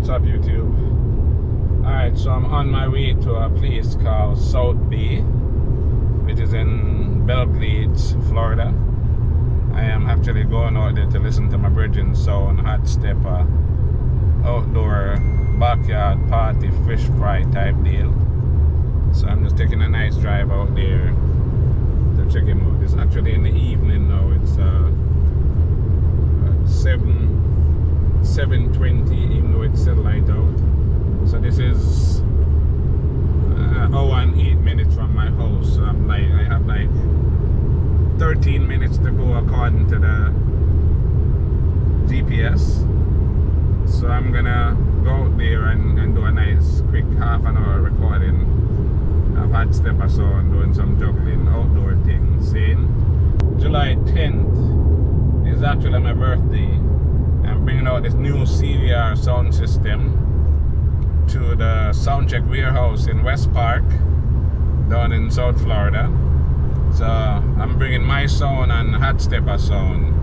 What's up, YouTube? Alright, so I'm on my way to a place called South Bay, which is in Belgrade, Florida. I am actually going out there to listen to my brethren sound, Hot Stepper, outdoor backyard party, fish fry type deal. So I'm just taking a nice drive out there to check him out. It's actually in the evening now. It's 7:20, even though it's still light out. So this is an hour and 8 minutes from my house. So I have like 13 minutes to go according to the GPS. So I'm gonna go out there and do a nice quick half an hour recording. I've had Stepper Sound doing some juggling outdoor things. Saying July 10th is actually my birthday. I'm bringing out this new CVR sound system to the Soundcheck warehouse in West Park down in South Florida. So I'm bringing my sound and Hot Stepper sound.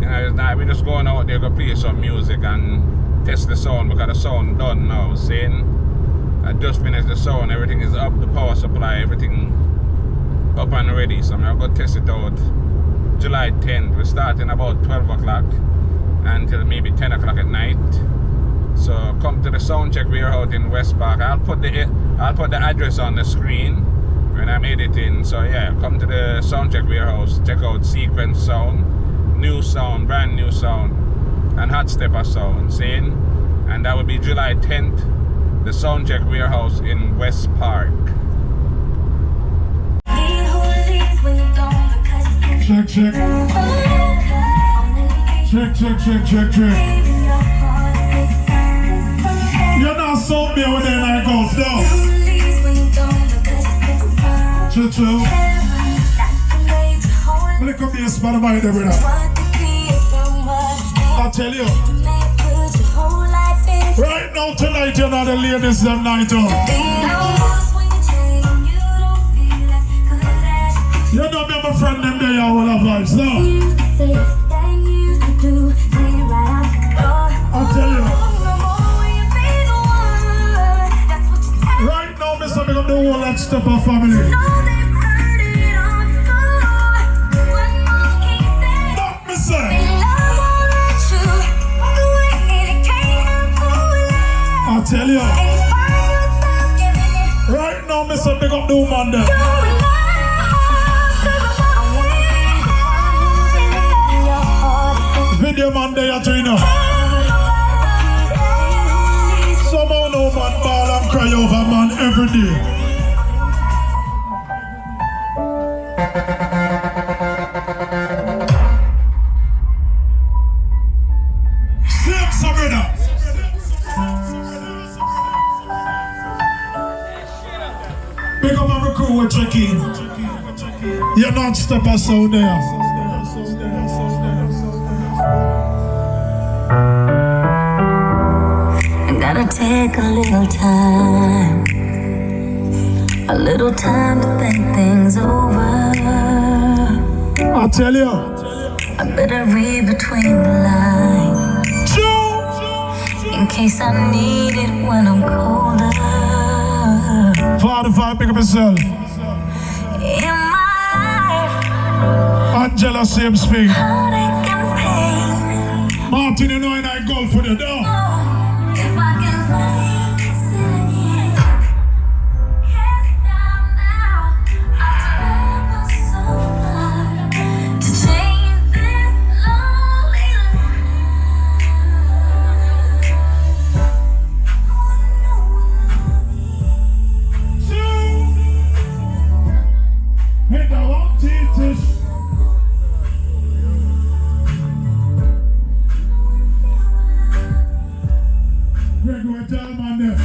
You know, we're just going out there to play some music and test the sound because the sound done now. Saying I just finished the sound, everything is up, the power supply, everything up and ready. So I'm going to test it out July 10th. We're starting about 12 o'clock until maybe 10 o'clock at night. So come to the Soundcheck warehouse in West Park. I'll put the address on the screen when I'm editing. So yeah, come to the Soundcheck warehouse, check out Sequence Sound, new sound, brand new sound, and Hot Stepper sound, saying, and that will be July 10th, the Soundcheck warehouse in West Park. Check, check. Check. You're not so me when then I go down. Chill. Look at me a spot of mine there, brother. I'll tell you. Right now, tonight, you're not the ladies them night out. You know me, my friend, them there, y'all will have vibes now. I'll tell you. Right now, Mr. Big up the whole Hot Stepper family. Not me, sir. I'll tell you. Right now, Mr. Big up the woman there. Video man there, you know. Somehow no man ball and cry over man every day. Same some brother. Big up every crew we're checking. You're not Stepper Sound there. Gotta take a little time to think things over. I'll tell you. I better read between the lines in case I need it when I'm colder. Father, pick up yourself. In my life, Angela, same speed. heartache and pain. Martin, you know, and I go for the door. If I can find it again, can't stop now. I've traveled so far to change this lonely life. I wanna know what love is. Hey, now I'm Jesus. Greg, go and tell man there.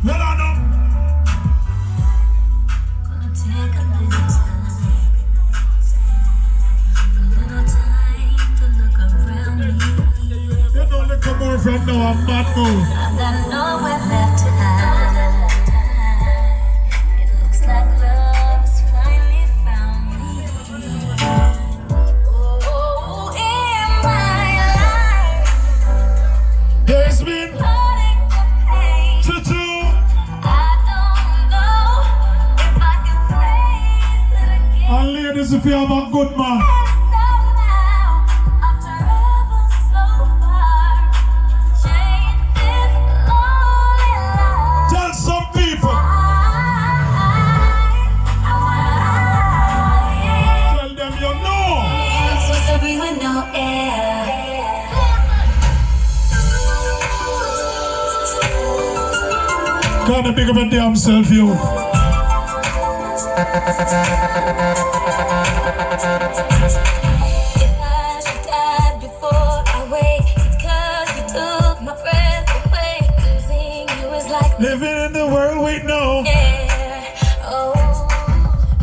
Well, I know. Gonna take a little time to look around me. You don't look more from now, I'm bad move. I got nowhere left to hide. It looks like love has finally found me. And ladies, if you have a good man, tell some people. Tell them you know. Gonna pick up a damn self, you. If I should die before I wake, it's 'cause you took my breath away. Losing you is like Living in the world we know. yeah. Oh,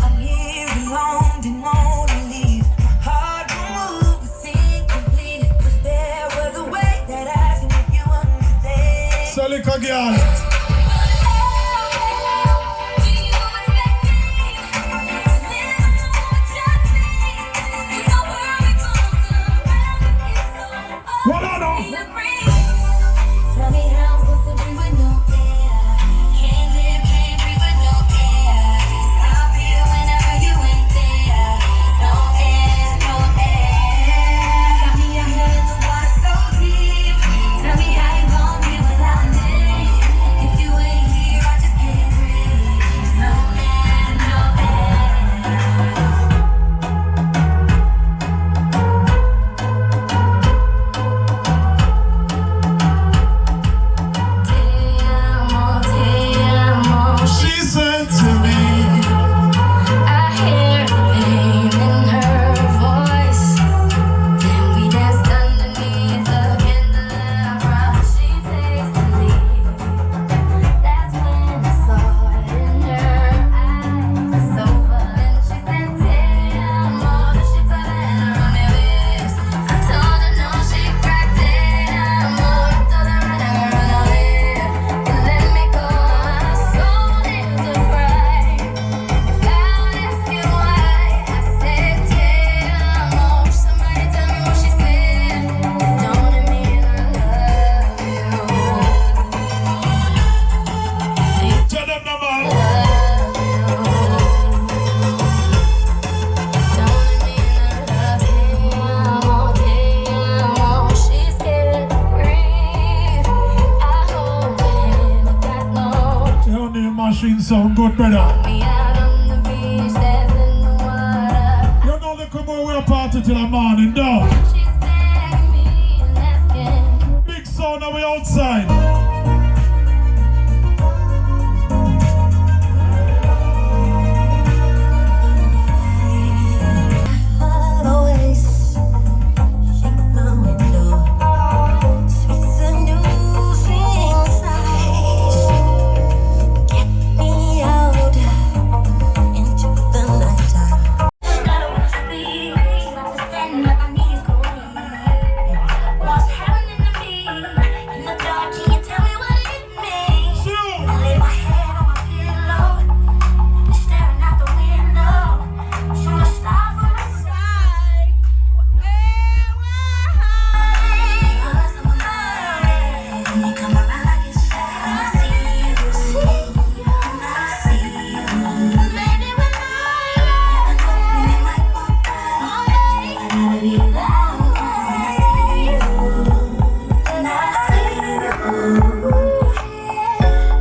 I'm here alone, didn't want to leave. My heart will move, it's incomplete. If there was a way that I can make you understand. Salika girl. What on? Tell me how I'm supposed to breathe with no air. Can't live, can't breathe with no air. I'll feel whenever you ain't there. No air, no air. Got me out here in the water so deep. Tell me how you gon' be without me. If you ain't here, I just can't breathe. No air, no air. She said to me, I hear the pain in her voice. Then we danced underneath the candelabra. She takes the lead. That's when I saw it in her eyes. It's over. Then she said, "Damn, more than she put in her lips." I told her no, she cried, "Damn, more." Told her run away. And let me go. My soul is afraid. Without asking why, I said, "Damn, more." Somebody tell me what she said. Don't it mean I love you? tell them no man. Love you. Don't it mean I love you? She's scared to breathe. I hold her hand, but got no. Your new machine sound good, brother. Me out on the beach, dancing in the water. You know they come over a party till the morning, though. She's begging me and asking. Big sound on the outside. Always shake my window. It's a new thing inside. Get me out into the nighttime. Gotta watch me, understand what I need is going. What's happening to me in the dark? Can you tell me what it means? I lay my head on my pillow, staring out the window. Should I stop from the side? When you come around like it's sad, I see you, and I see you. Baby, when I know you might walk by, I gotta be loud when I see you, and I see you.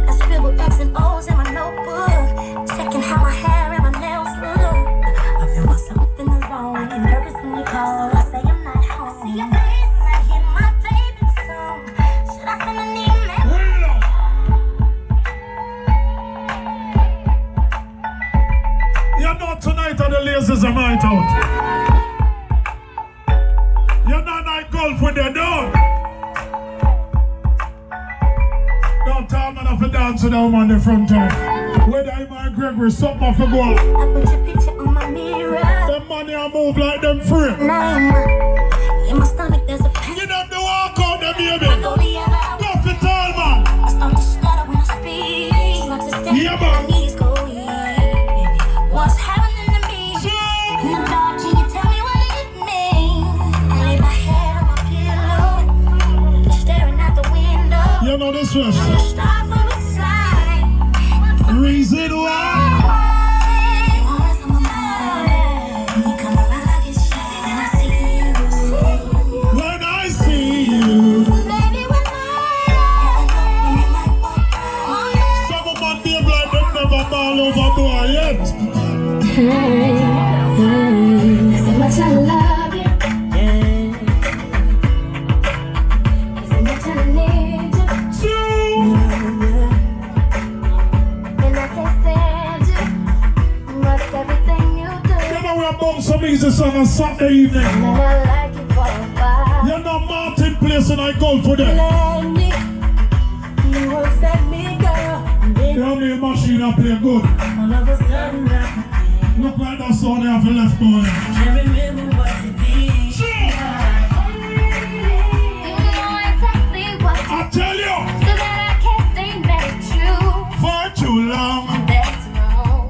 I scribble X and O's in my notebook, checking how my hair and my nails look. I feel like something is wrong when you're nervous when you call. I say I'm not home. I see your face and I hear my favorite song. Should I send an email? You know tonight are the laziest of night out. You're not night golf when they're done. Don't tell me not to dance with them on the front end. Whether I'm a Gregory, something off the go. I put your picture on my mirror. Them money I move like them free. Name in my stomach, there's a pain. Give them the walk out, them baby. I go the other way. Go for all, man. I start to stutter when I speak. Not to step, Yeah, man. my knees go weak. What's happening to me? In the dark, can you tell me what it means? I lay my head on my pillow, staring out the window. You know this one. Start from the side. Reason why. You always on my mind. gonna bump some easy song on Saturday evening. And I like it for a while. You're not Martin Place and I go for them. Let me, you won't set me, girl. And then You know me machine I play good. all of a sudden I Look like that song they have left boy. can't remember what to be. You know exactly what to I tell you, so that I can't stay mad at you. for too long. That's wrong.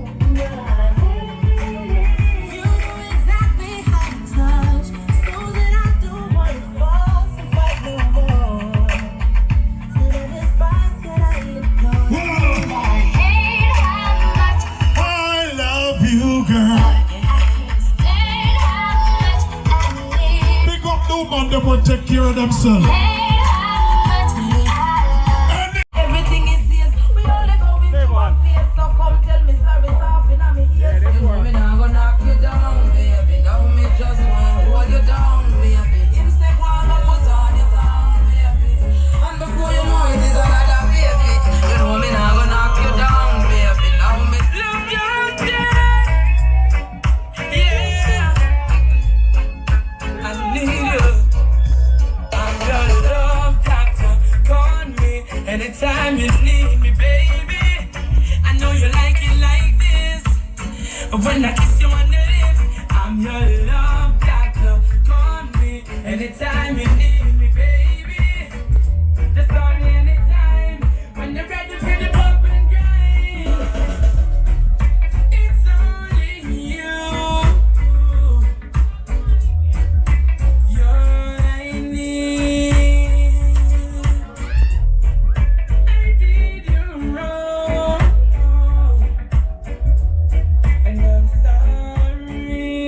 You know exactly how to touch so that I don't want to fuss and fight no more. So that this boss that I let go. Well, I hate how much I love you, girl. I can't stand how much I need. Big up new man, they will take care of themselves. Hate how much I love. Everything is serious. We only go with you one face. So come tell me sorry, soften on me ears. You know me not gonna knock you down, baby. Now me just want to hold you down, baby. Him say wanna put on your song, baby. And before you know it is another baby. You know me not gonna knock you down, baby. Now me love you dead. Yeah, I need you. I'm your love doctor. Call me anytime you need me, baby. I know you like it like this. When I kiss you on the lips, I'm your love doctor. Call me anytime you need me, baby. Just call me anytime when you're ready for the bump and grind. It's only you. You're all I need. I did you wrong, and I'm sorry.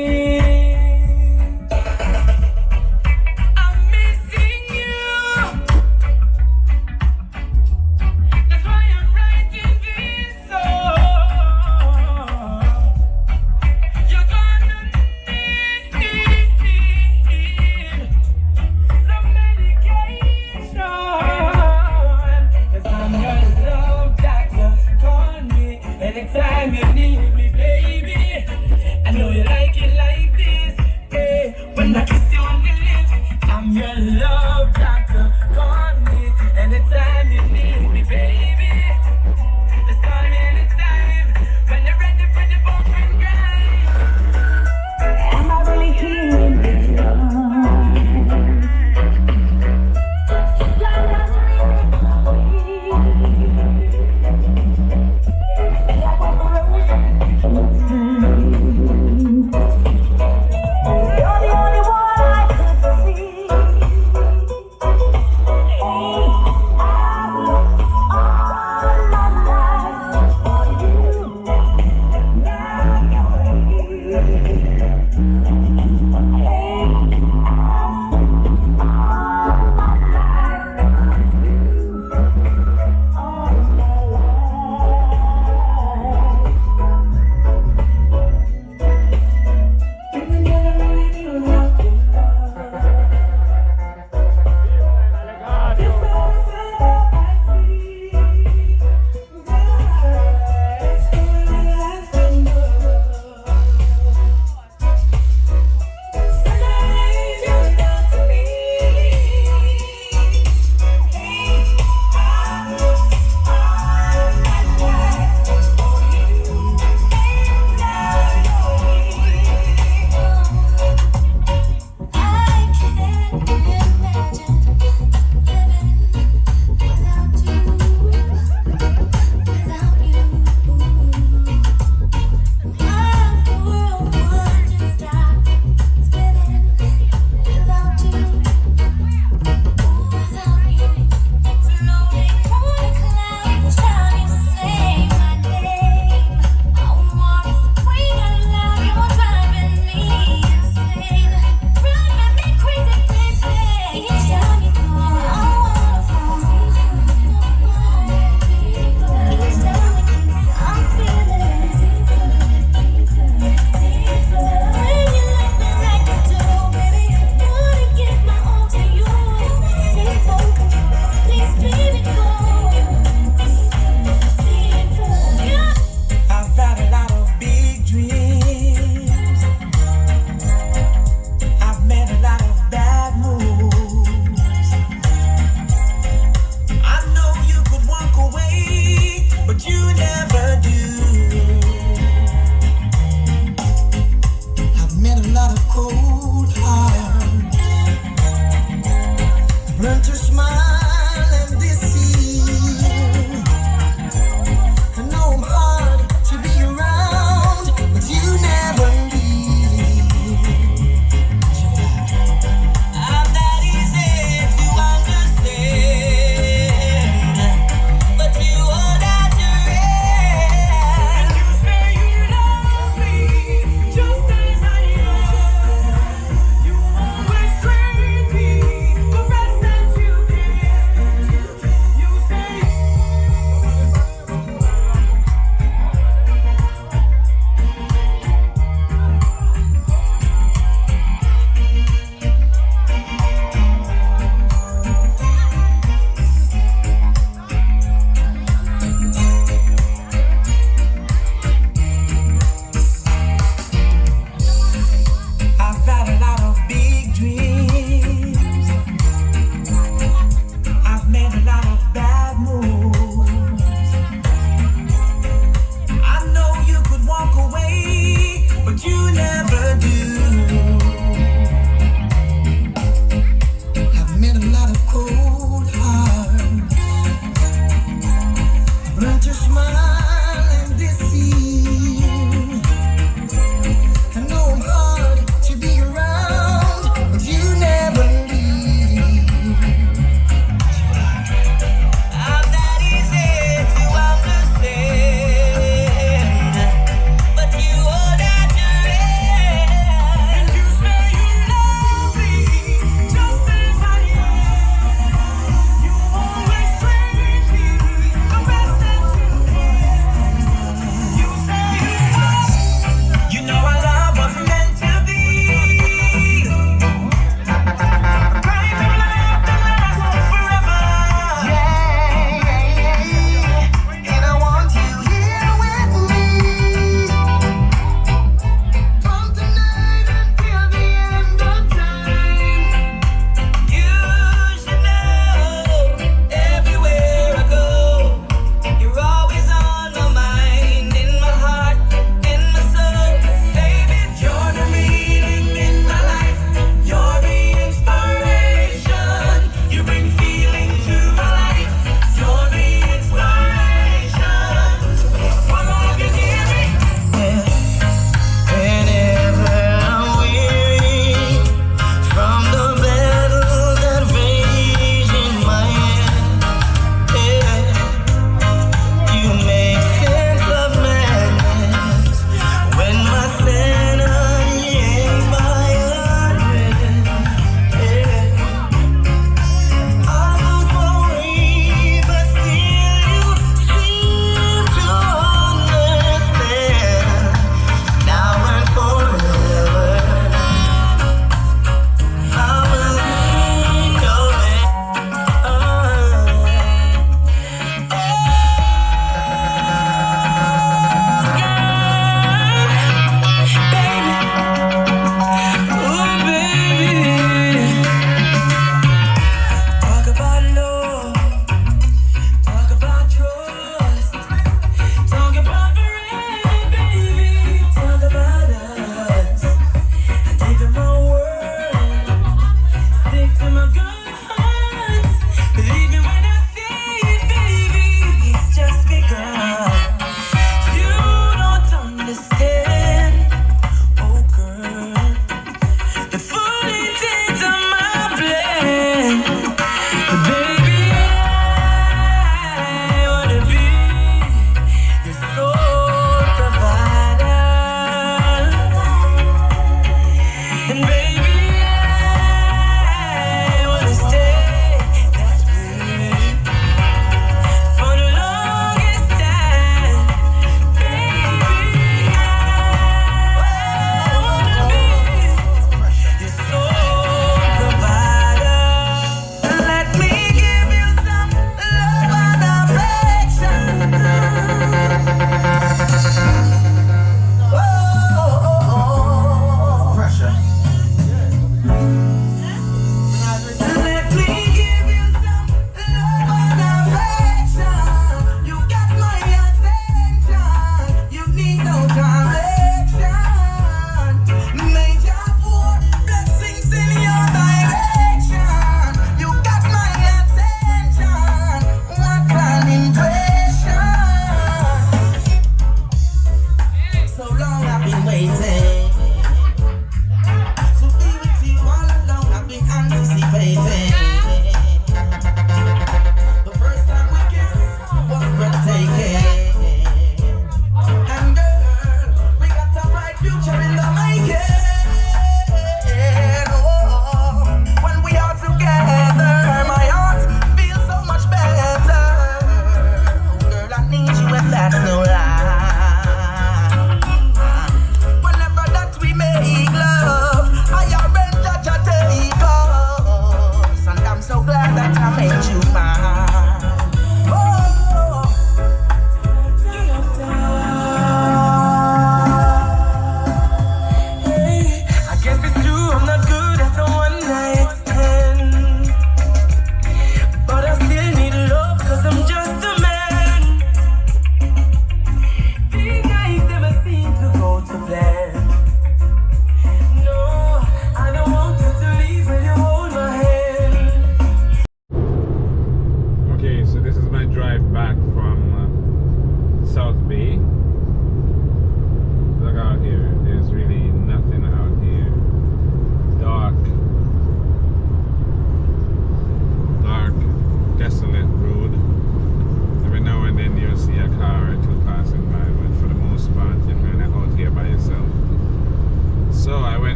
I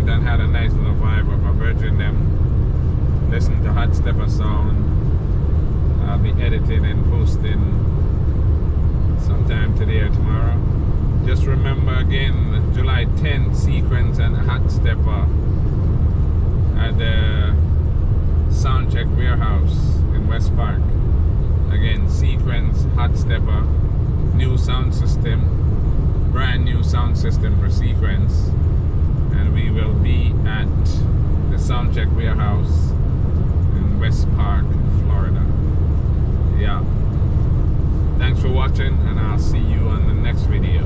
went and had a nice little vibe of a Virgin them. Listen to Hot Stepper sound. I'll be editing and posting sometime today or tomorrow. Just remember again, July 10th, Sequence and Hot Stepper at the Soundcheck Warehouse in West Park. Again, Sequence, Hot Stepper, new sound system, brand new sound system for Sequence, and we will be at the Soundcheck Warehouse in West Park, Florida. Yeah. Thanks for watching, and I'll see you on the next video.